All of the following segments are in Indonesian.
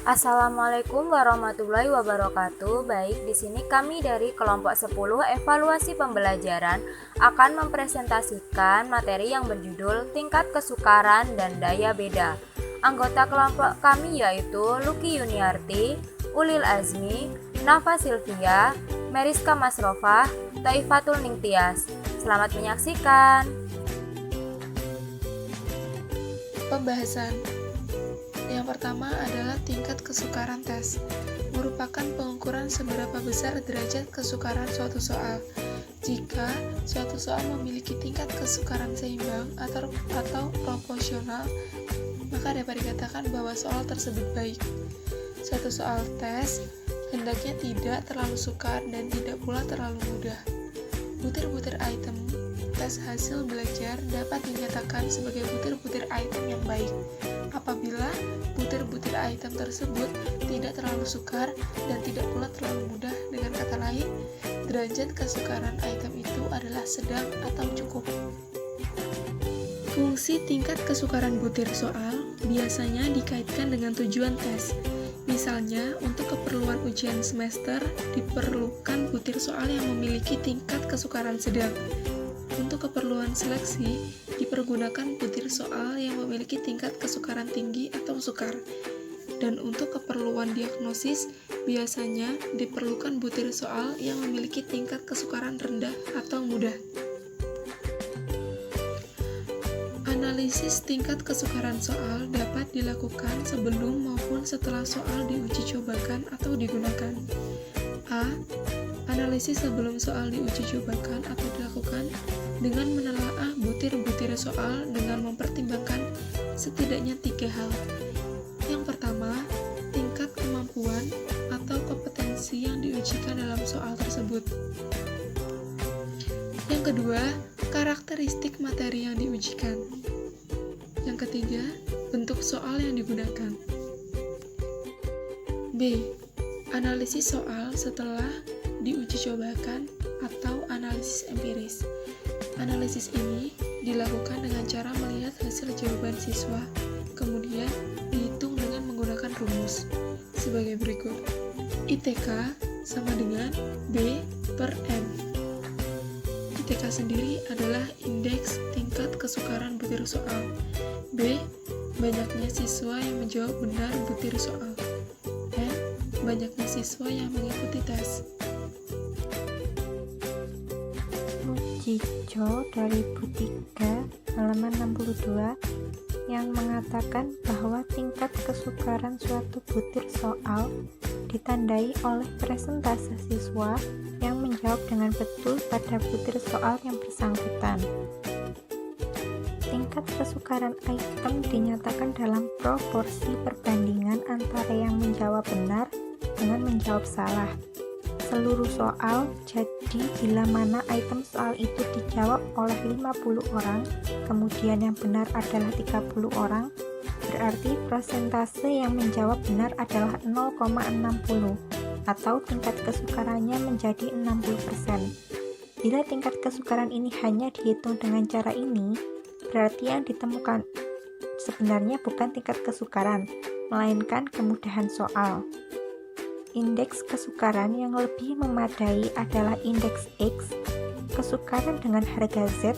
Assalamualaikum warahmatullahi wabarakatuh. Baik, di sini kami dari kelompok 10 evaluasi pembelajaran akan mempresentasikan materi yang berjudul tingkat kesukaran dan daya beda. Anggota kelompok kami yaitu Luki Yuniarti, Ulil Azmi, Nafa Silvia, Meriska Masrofah, Taifatul Ningtyas. Selamat menyaksikan. Pembahasan. Yang pertama adalah tingkat kesukaran tes, merupakan pengukuran seberapa besar derajat kesukaran suatu soal. Jika suatu soal memiliki tingkat kesukaran seimbang atau proporsional, maka dapat dikatakan bahwa soal tersebut baik. Suatu soal tes hendaknya tidak terlalu sukar dan tidak pula terlalu mudah. Butir-butir item tes hasil belajar dapat dinyatakan sebagai butir-butir item yang baik apabila butir-butir item tersebut tidak terlalu sukar dan tidak pula terlalu mudah. Dengan kata lain, derajat kesukaran item itu adalah sedang atau cukup. Fungsi tingkat kesukaran butir soal biasanya dikaitkan dengan tujuan tes. Misalnya, untuk keperluan ujian semester diperlukan butir soal yang memiliki tingkat kesukaran sedang. Untuk keperluan seleksi, dipergunakan butir soal yang memiliki tingkat kesukaran tinggi atau sukar. Dan untuk keperluan diagnosis, biasanya diperlukan butir soal yang memiliki tingkat kesukaran rendah atau mudah. Analisis tingkat kesukaran soal dapat dilakukan sebelum maupun setelah soal diuji cobakan atau digunakan. A. Analisis sebelum soal diuji cobakan atau dilakukan dengan menelaah butir-butir soal dengan mempertimbangkan setidaknya 3 hal. Yang pertama, tingkat kemampuan atau kompetensi yang diujikan dalam soal tersebut. Yang kedua, karakteristik materi yang diujikan. Yang ketiga, bentuk soal yang digunakan. B. Analisis soal setelah diuji cobakan atau analisis empiris. Analisis ini dilakukan dengan cara melihat hasil jawaban siswa, kemudian dihitung dengan menggunakan rumus sebagai berikut. ITK sama dengan B per M. ITK sendiri adalah indeks tingkat kesukaran butir soal. B. Banyaknya siswa yang menjawab benar butir soal. M. Banyaknya siswa yang mengikuti tes. Cico 2003 halaman 62 yang mengatakan bahwa tingkat kesukaran suatu butir soal ditandai oleh persentase siswa yang menjawab dengan betul pada butir soal yang bersangkutan. Tingkat kesukaran item dinyatakan dalam proporsi perbandingan antara yang menjawab benar dengan menjawab salah. Seluruh soal, jadi bila mana item soal itu dijawab oleh 50 orang, kemudian yang benar adalah 30 orang, berarti persentase yang menjawab benar adalah 0,60 atau tingkat kesukarannya menjadi 60%. Bila tingkat kesukaran ini hanya dihitung dengan cara ini, berarti yang ditemukan sebenarnya bukan tingkat kesukaran, melainkan kemudahan soal. Indeks kesukaran yang lebih memadai adalah indeks X, kesukaran dengan harga Z,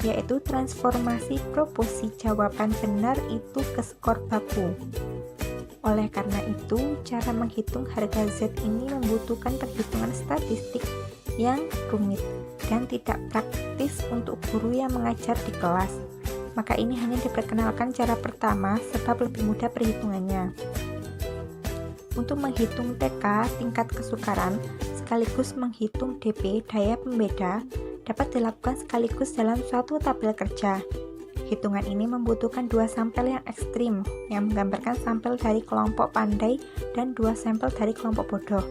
yaitu transformasi proporsi jawaban benar itu ke skor baku. Oleh karena itu, cara menghitung harga Z ini membutuhkan perhitungan statistik yang rumit dan tidak praktis untuk guru yang mengajar di kelas. Maka ini hanya diperkenalkan cara pertama sebab lebih mudah perhitungannya. Untuk menghitung TK tingkat kesukaran sekaligus menghitung DP daya pembeda dapat dilakukan sekaligus dalam suatu tabel kerja. Hitungan ini membutuhkan 2 sampel yang ekstrim yang menggambarkan sampel dari kelompok pandai dan 2 sampel dari kelompok bodoh.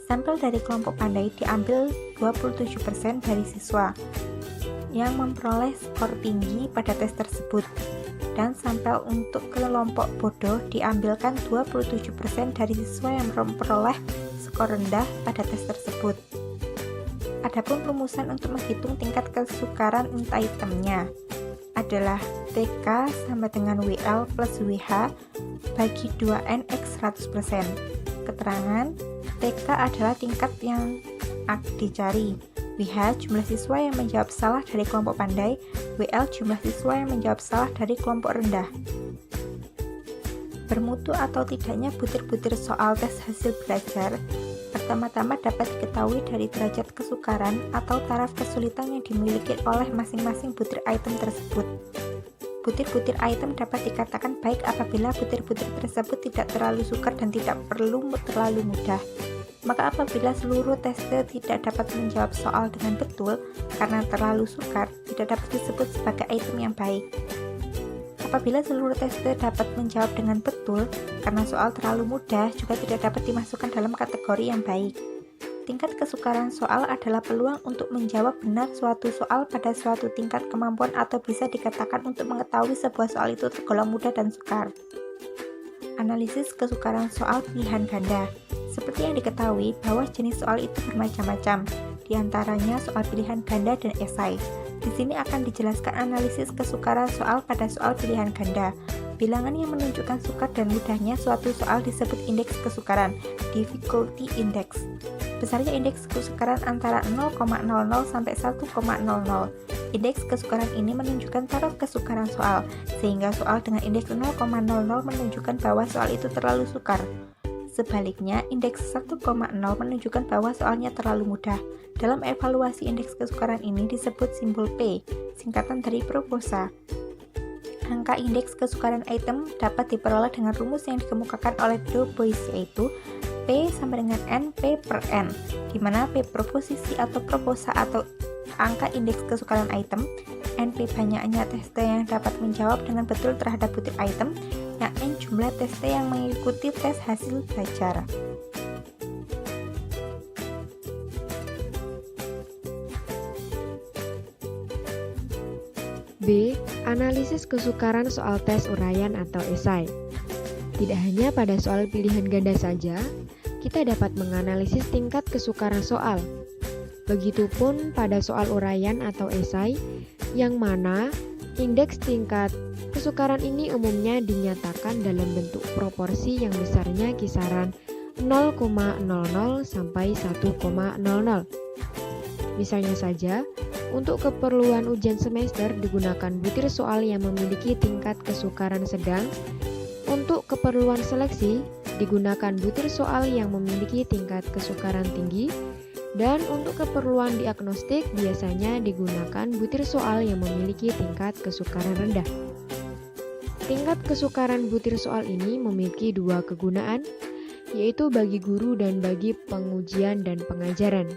Sampel dari kelompok pandai diambil 27% dari siswa yang memperoleh skor tinggi pada tes tersebut. Dan sampel untuk kelompok bodoh diambilkan 27% dari siswa yang memperoleh skor rendah pada tes tersebut. Adapun rumusan untuk menghitung tingkat kesukaran itemnya. adalah TK sama dengan WL plus WH bagi 2N X 100%. Keterangan, TK adalah tingkat yang dicari, WH jumlah siswa yang menjawab salah dari kelompok pandai, WL jumlah siswa yang menjawab salah dari kelompok rendah. Bermutu atau tidaknya butir-butir soal tes hasil belajar pertama-tama dapat diketahui dari derajat kesukaran atau taraf kesulitan yang dimiliki oleh masing-masing butir item tersebut. Butir-butir item dapat dikatakan baik apabila butir-butir tersebut tidak terlalu sukar dan tidak perlu terlalu mudah. Maka apabila seluruh tester tidak dapat menjawab soal dengan betul karena terlalu sukar, tidak dapat disebut sebagai item yang baik. Apabila seluruh tester dapat menjawab dengan betul karena soal terlalu mudah, juga tidak dapat dimasukkan dalam kategori yang baik. Tingkat kesukaran soal adalah peluang untuk menjawab benar suatu soal pada suatu tingkat kemampuan atau bisa dikatakan untuk mengetahui sebuah soal itu tergolong mudah dan sukar. Analisis kesukaran soal pilihan ganda. Seperti yang diketahui bahwa jenis soal itu bermacam-macam, di antaranya soal pilihan ganda dan esai. Di sini akan dijelaskan analisis kesukaran soal pada soal pilihan ganda. Bilangan yang menunjukkan sukar dan mudahnya suatu soal disebut indeks kesukaran, difficulty index. Besarnya indeks kesukaran antara 0,00 sampai 1,00. Indeks kesukaran ini menunjukkan taraf kesukaran soal, sehingga soal dengan indeks 0,00 menunjukkan bahwa soal itu terlalu sukar. Sebaliknya, indeks 1,0 menunjukkan bahwa soalnya terlalu mudah. Dalam evaluasi indeks kesukaran ini disebut simbol P, singkatan dari proposa. Angka indeks kesukaran item dapat diperoleh dengan rumus yang dikemukakan oleh Du Bois, yaitu P sama dengan N P per N, di mana P proposisi atau proposa atau angka indeks kesukaran item, NP banyaknya tester yang dapat menjawab dengan betul terhadap butir item, yang N jumlah tester yang mengikuti tes hasil belajar. B. Analisis kesukaran soal tes uraian atau esai. Tidak hanya pada soal pilihan ganda saja, kita dapat menganalisis tingkat kesukaran soal. Begitupun pada soal uraian atau esai, yang mana indeks tingkat kesukaran ini umumnya dinyatakan dalam bentuk proporsi yang besarnya kisaran 0,00 sampai 1,00. Misalnya saja, untuk keperluan ujian semester digunakan butir soal yang memiliki tingkat kesukaran sedang. Untuk keperluan seleksi digunakan butir soal yang memiliki tingkat kesukaran tinggi. Dan untuk keperluan diagnostik biasanya digunakan butir soal yang memiliki tingkat kesukaran rendah. Tingkat kesukaran butir soal ini memiliki dua kegunaan, yaitu bagi guru dan bagi pengujian dan pengajaran.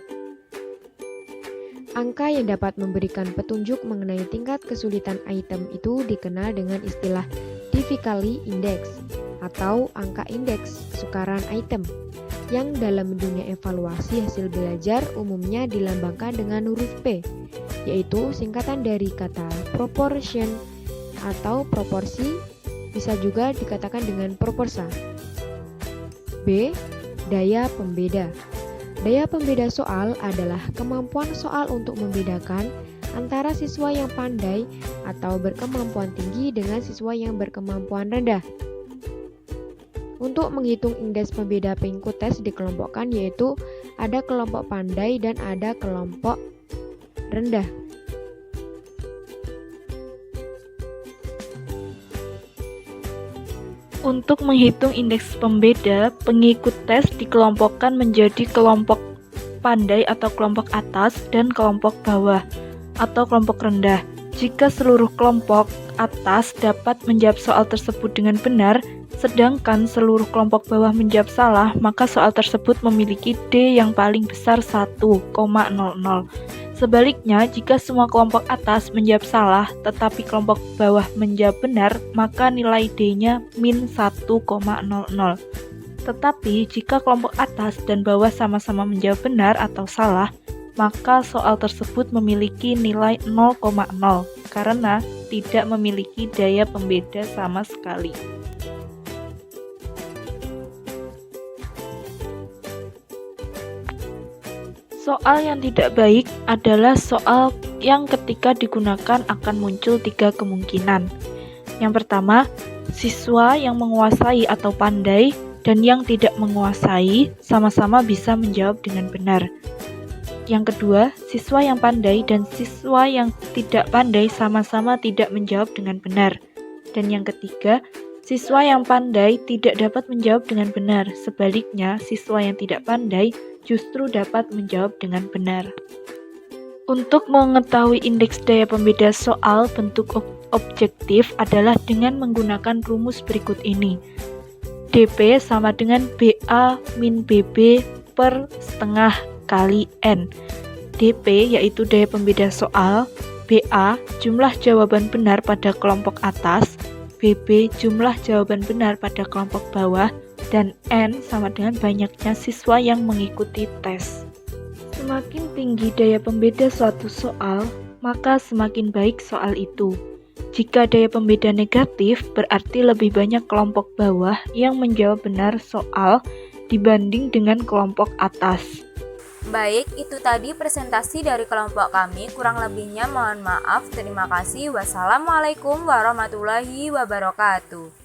Angka yang dapat memberikan petunjuk mengenai tingkat kesulitan item itu dikenal dengan istilah difficulty index atau angka indeks kesukaran item, yang dalam dunia evaluasi hasil belajar umumnya dilambangkan dengan huruf P, yaitu singkatan dari kata proportion atau proporsi, bisa juga dikatakan dengan proporsa. B. Daya pembeda. Daya pembeda soal adalah kemampuan soal untuk membedakan antara siswa yang pandai atau berkemampuan tinggi dengan siswa yang berkemampuan rendah. Untuk menghitung indeks pembeda pengikut tes dikelompokkan, yaitu ada kelompok pandai dan ada kelompok rendah. Untuk menghitung indeks pembeda, pengikut tes dikelompokkan menjadi kelompok pandai atau kelompok atas dan kelompok bawah atau kelompok rendah. Jika seluruh kelompok atas dapat menjawab soal tersebut dengan benar, sedangkan seluruh kelompok bawah menjawab salah, maka soal tersebut memiliki D yang paling besar 1,00. Sebaliknya, jika semua kelompok atas menjawab salah, tetapi kelompok bawah menjawab benar, maka nilai D-nya min 1,00. Tetapi, jika kelompok atas dan bawah sama-sama menjawab benar atau salah, maka soal tersebut memiliki nilai 0,0 karena tidak memiliki daya pembeda sama sekali. Soal yang tidak baik adalah soal yang ketika digunakan akan muncul 3 kemungkinan. Yang pertama, siswa yang menguasai atau pandai dan yang tidak menguasai sama-sama bisa menjawab dengan benar. Yang kedua, siswa yang pandai dan siswa yang tidak pandai sama-sama tidak menjawab dengan benar. Dan yang ketiga, siswa yang pandai tidak dapat menjawab dengan benar. Sebaliknya, siswa yang tidak pandai justru dapat menjawab dengan benar. Untuk mengetahui indeks daya pembeda soal bentuk objektif adalah dengan menggunakan rumus berikut ini. DP sama dengan BA min BB per setengah kali N. DP yaitu daya pembeda soal, BA jumlah jawaban benar pada kelompok atas, BB jumlah jawaban benar pada kelompok bawah, dan N sama dengan banyaknya siswa yang mengikuti tes. Semakin tinggi daya pembeda suatu soal, maka semakin baik soal itu. Jika daya pembeda negatif, berarti lebih banyak kelompok bawah yang menjawab benar soal dibanding dengan kelompok atas. Baik, itu tadi presentasi dari kelompok kami. Kurang lebihnya mohon maaf. Terima kasih. Wassalamualaikum warahmatullahi wabarakatuh.